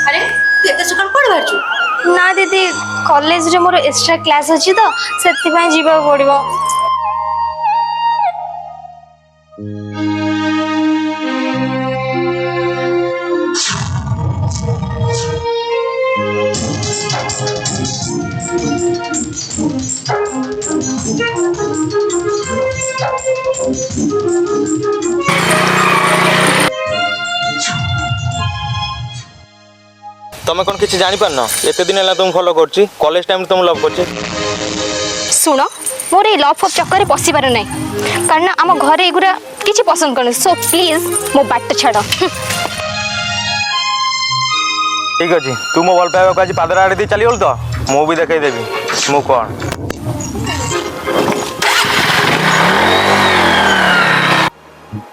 अरे तू एते सकाळ कोड बारचू ना दीदी कॉलेज रे मोर एक्स्ट्रा क्लास अछि तो सेति पय जीवा पड़िबो। तुम कौन किसी जानी पारन एते दिन है तुम फॉलो करछि कॉलेज टाइम तुम लव करछि। सुनो मोर लव फव चक्कर पशि पार ना कारण आम घर एगुरा किसी पसंद कर सो प्लीज मो बाट छाड़। ठीक अच्छे तू मो भल पाइबा आज पादर आड़े दी चली गलु तो मु भी देखई देबी मु कौन।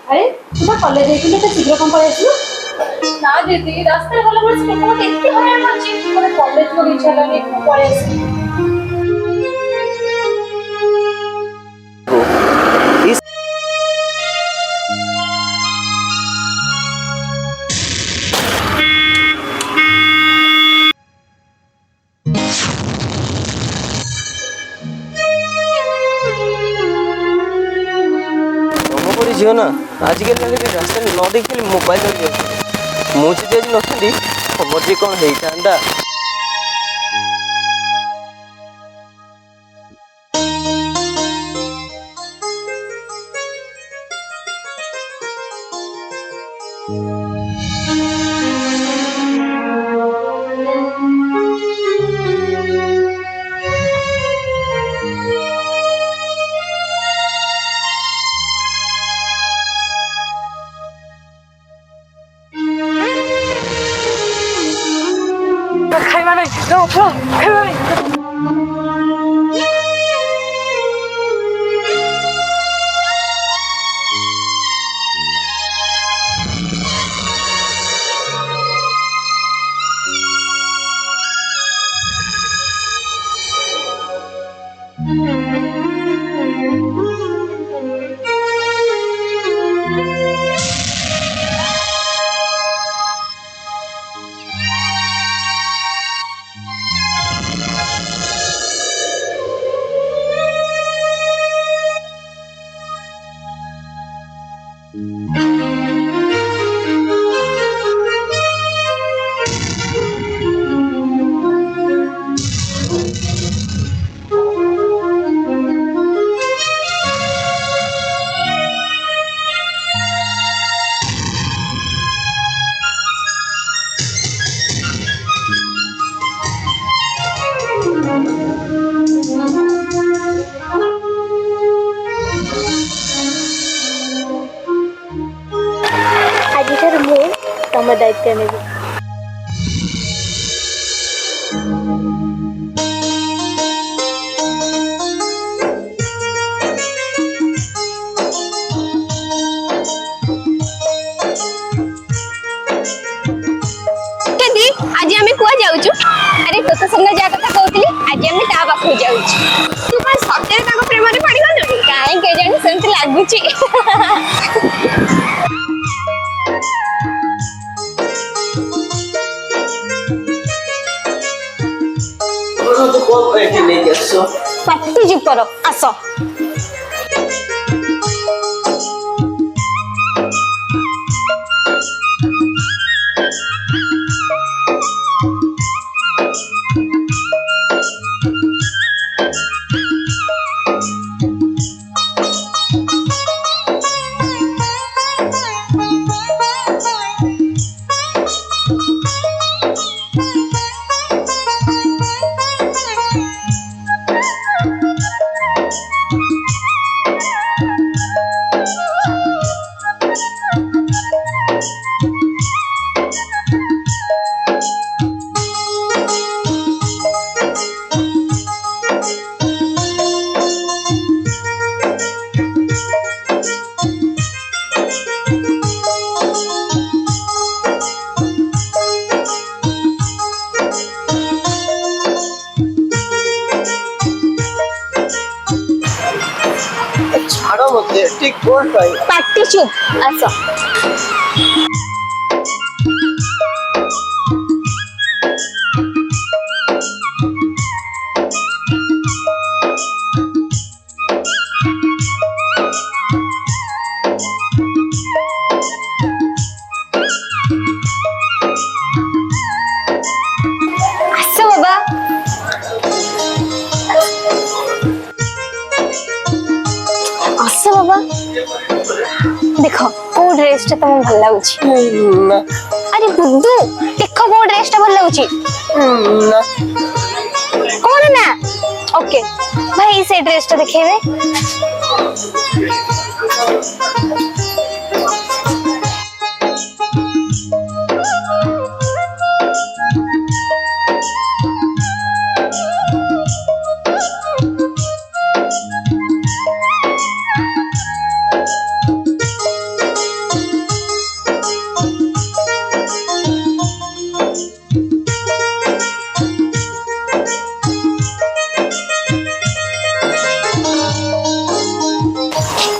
अरे तुम कॉलेज जाइले तो शीघ्र कम पळै आसु ना दीदी रास्ता गला बस को केते हरान करछि मोर कॉलेज को इच्छा लागे पळै आसु। झील ना आजिकल रास्ता न देख खाली मोबाइल मुझे आज नी खबर जी कौन होता। खाइबा नहीं खाइबा नहीं तम दायित्व नेबी। आज आम कुआ जाऊँ अरे तो संग जा कथा कहती आज आम ता पाखु जाऊँ तू कौन सत्य प्रेम पड़ गलु कहीं जानी सेमती लगुच। पाटी चुप कर आस ଛାଡ଼ ମୋତେ ଠିକ୍ କୋର୍ଟ ପାଇଁ ପାଟି ଚୁପ୍ ଆସ। ଆସ ବାବା। ଆସ ବାବା। देख को ड्रेस टा तुमको भल लगुच ନା अरे बुद्धू देख को ड्रेस टा भल लगुच ନା कौन ना ओके भाई से ड्रेस टा देखेबे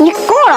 ये कौन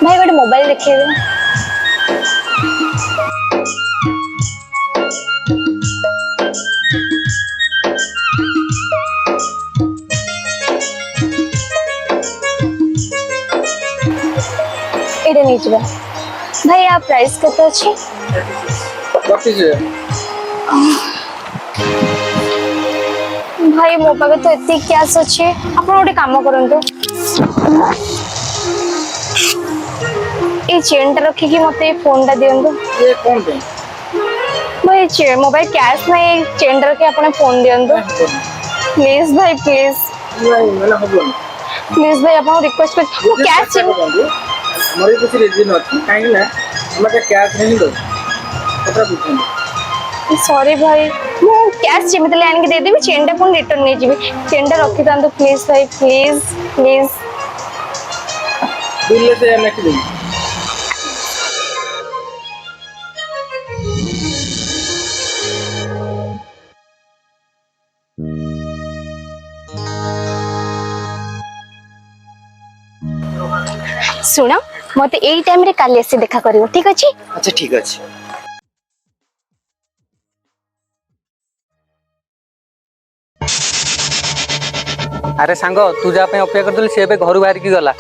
भाई गोटे मोबाइल देखेबे एडे नहीं ଯିବା भाई आप प्राइस केते अछि 25,000 भाई मो पागे तो एति कैश अछि आपण गोटे काम करंतु ए चेन टा रखी कि मते फोन टा दियंतु ये कौन पे भाई मोबाइल कैश नहीं चेन टा रखी आपण फोन दियंतु प्लीज भाई प्लीज नहीं मैंने हबलो प्लीज भाई आपण रिक्वेस्ट कर मो कैश चेन मरे कुछ रीजन अछि काहे ना हमके कैश नहीं दो पता बुझन सॉरी भाई मो कैश जेमितले आन के दे देबी चेन टा फोन रिटर्न नहीं जीबी चेन टा रखी तांतु प्लीज भाई प्लीज प्लीज बिल से मैं की दूं सुन मते एई टाइम रे काली से देखा करिवो ठीक अछि अच्छा ठीक अछि अरे सांग तू जा पे अपेक्षा करदली से घर बाहर की गला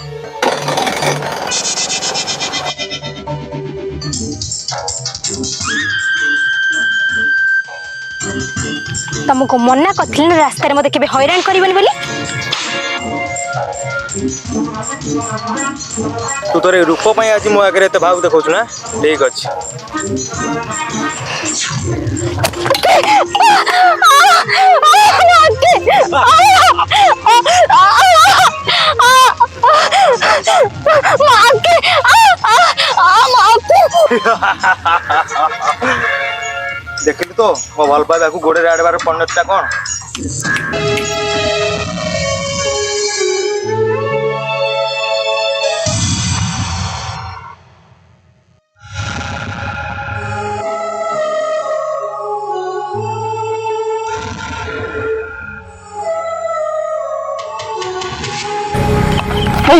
तुमको मना कथिल रास्ता रे मते केबे हैरान करिवनी बोली तू तोर रूप पाई आज मो आगे एते भाव देखौछ ना ठीक अछि देखिलु तो मो भल पाइबा को गोड़े आडबार पन्नतटा कोन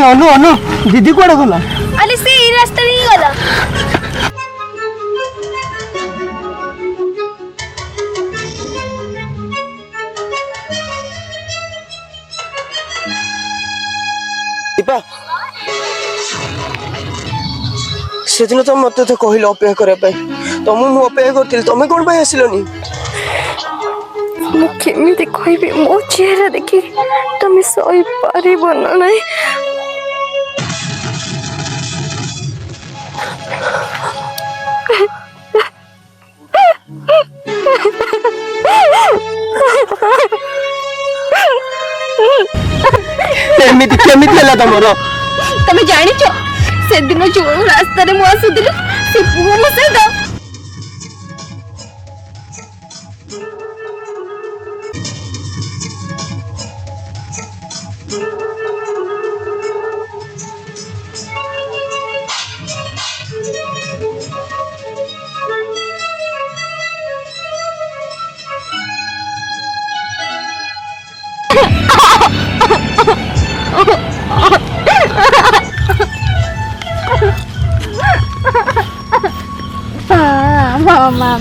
अनु अनु दीदी कुआडे गला अरे से ई रास्ता नहीं गला दीपा सेदिन तो मत तो कहल अपेक्षा करने तुम मु अपेक्षा करती तुम कौन पाई आसिलनी मुझे कहबी मो चेहरा देखी तुम सही पारिबन नहीं केमिति केमिति हला तमरो तुम जानी से दिन जो रास्ता रे मु आसुदिली से पुओ मो सहित मामा